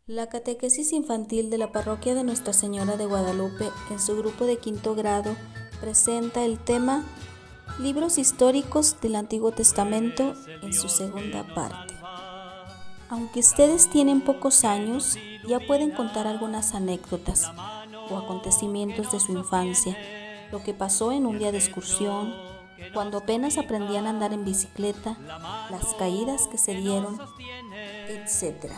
La catequesis infantil de la parroquia de Nuestra Señora de Guadalupe, en su grupo de quinto grado, presenta el tema Libros históricos del Antiguo Testamento en su segunda parte. Aunque ustedes tienen pocos años, ya pueden contar algunas anécdotas o acontecimientos de su infancia, lo que pasó en un día de excursión, cuando apenas aprendían a andar en bicicleta, las caídas que se dieron, etc.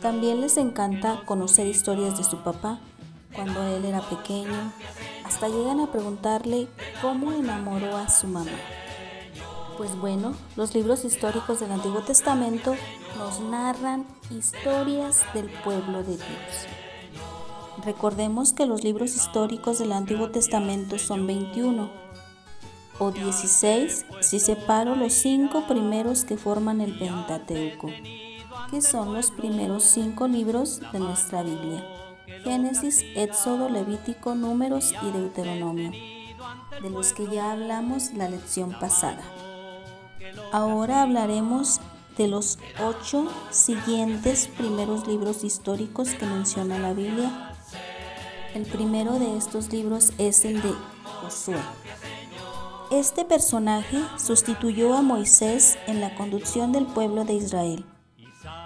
También les encanta conocer historias de su papá, cuando él era pequeño, hasta llegan a preguntarle cómo enamoró a su mamá. Pues bueno, los libros históricos del Antiguo Testamento nos narran historias del pueblo de Dios. Recordemos que los libros históricos del Antiguo Testamento son 21 o 16 si separo los 5 primeros que forman el Pentateuco, que son los primeros 5 libros de nuestra Biblia: Génesis, Éxodo, Levítico, Números y Deuteronomio, de los que ya hablamos la lección pasada. Ahora hablaremos de los 8 siguientes primeros libros históricos que menciona la Biblia. El primero de estos libros es el de Josué. Este personaje sustituyó a Moisés en la conducción del pueblo de Israel.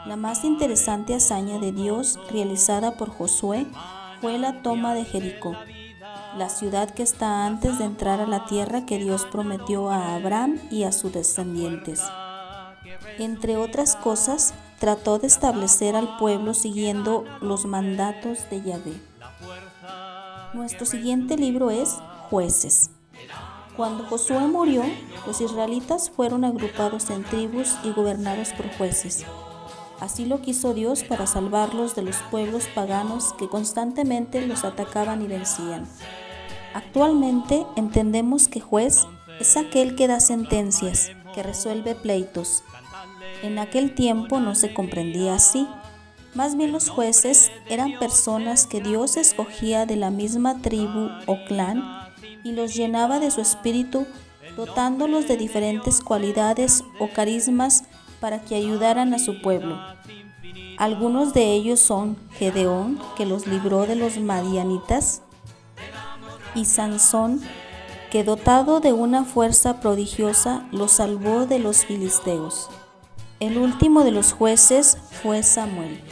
La más interesante hazaña de Dios realizada por Josué fue la toma de Jericó, la ciudad que está antes de entrar a la tierra que Dios prometió a Abraham y a sus descendientes. Entre otras cosas, trató de establecer al pueblo siguiendo los mandatos de Yahvé. Nuestro siguiente libro es Jueces. Cuando Josué murió, los israelitas fueron agrupados en tribus y gobernados por jueces. Así lo quiso Dios para salvarlos de los pueblos paganos que constantemente los atacaban y vencían. Actualmente entendemos que juez es aquel que da sentencias, que resuelve pleitos. En aquel tiempo no se comprendía así. Más bien los jueces eran personas que Dios escogía de la misma tribu o clan y los llenaba de su espíritu, dotándolos de diferentes cualidades o carismas para que ayudaran a su pueblo. Algunos de ellos son Gedeón, que los libró de los madianitas, y Sansón, que dotado de una fuerza prodigiosa los salvó de los filisteos. El último de los jueces fue Samuel.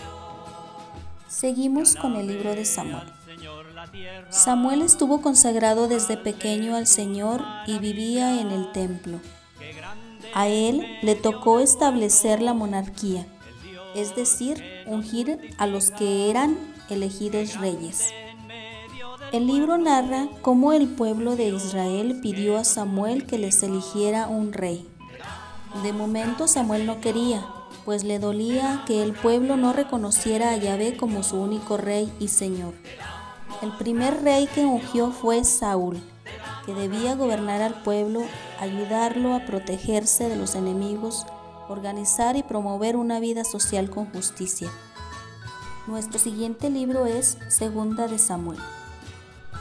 Seguimos con el libro de Samuel. Samuel estuvo consagrado desde pequeño al Señor y vivía en el templo. A él le tocó establecer la monarquía, es decir, ungir a los que eran elegidos reyes. El libro narra cómo el pueblo de Israel pidió a Samuel que les eligiera un rey. De momento Samuel no quería, pues le dolía que el pueblo no reconociera a Yahvé como su único rey y señor. El primer rey que ungió fue Saúl, que debía gobernar al pueblo, ayudarlo a protegerse de los enemigos, organizar y promover una vida social con justicia. Nuestro siguiente libro es Segunda de Samuel.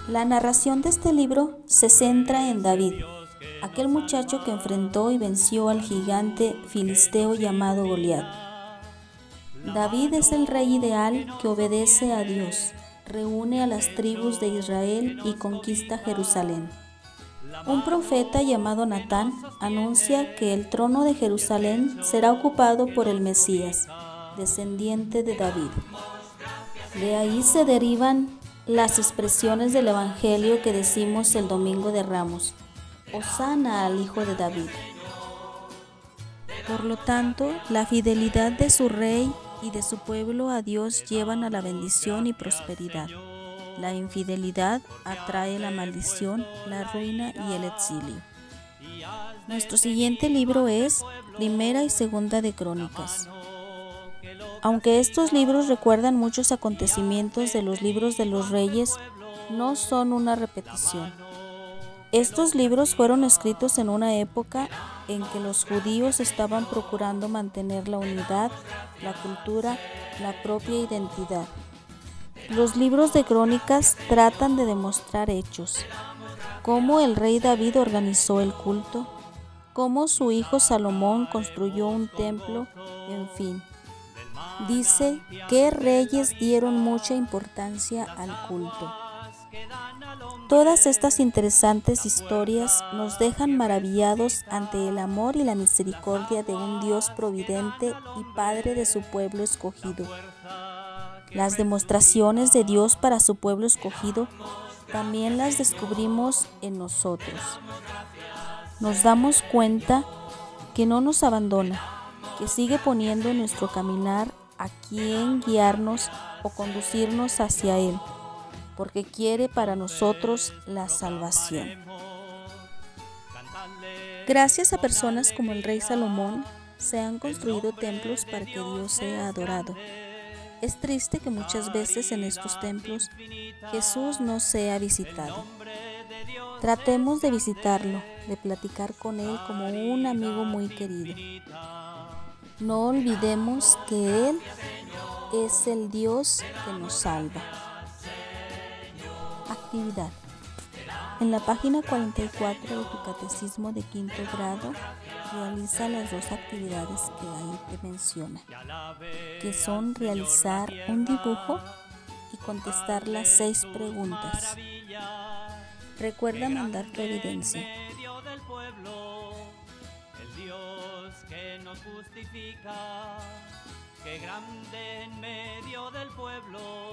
La narración de este libro se centra en David, aquel muchacho que enfrentó y venció al gigante filisteo llamado Goliat. David es el rey ideal que obedece a Dios, reúne a las tribus de Israel y conquista Jerusalén. Un profeta llamado Natán anuncia que el trono de Jerusalén será ocupado por el Mesías, descendiente de David. De ahí se derivan las expresiones del Evangelio que decimos el Domingo de Ramos: Hosana al Hijo de David. Por lo tanto, la fidelidad de su rey y de su pueblo a Dios llevan a la bendición y prosperidad. La infidelidad atrae la maldición, la ruina y el exilio. Nuestro siguiente libro es Primera y Segunda de Crónicas. Aunque estos libros recuerdan muchos acontecimientos de los libros de los reyes, no son una repetición. Estos libros fueron escritos en una época en que los judíos estaban procurando mantener la unidad, la cultura, la propia identidad. Los libros de crónicas tratan de demostrar hechos, cómo el rey David organizó el culto, cómo su hijo Salomón construyó un templo, en fin. dice que reyes dieron mucha importancia al culto. Todas estas interesantes historias nos dejan maravillados ante el amor y la misericordia de un Dios providente y Padre de su pueblo escogido. Las demostraciones de Dios para su pueblo escogido también las descubrimos en nosotros. Nos damos cuenta que no nos abandona, que sigue poniendo en nuestro caminar a quien guiarnos o conducirnos hacia Él, porque quiere para nosotros la salvación. Gracias a personas como el rey Salomón, se han construido templos para que Dios sea adorado. Es triste que muchas veces en estos templos Jesús no sea visitado. Tratemos de visitarlo, de platicar con Él como un amigo muy querido. No olvidemos que Él es el Dios que nos salva. Actividad. En la página 44 de tu Catecismo de Quinto Grado, realiza las dos actividades que ahí te menciona, que son realizar un dibujo y contestar las 6 preguntas. Recuerda mandar tu evidencia. El Dios que nos justifica, que grande en medio del pueblo.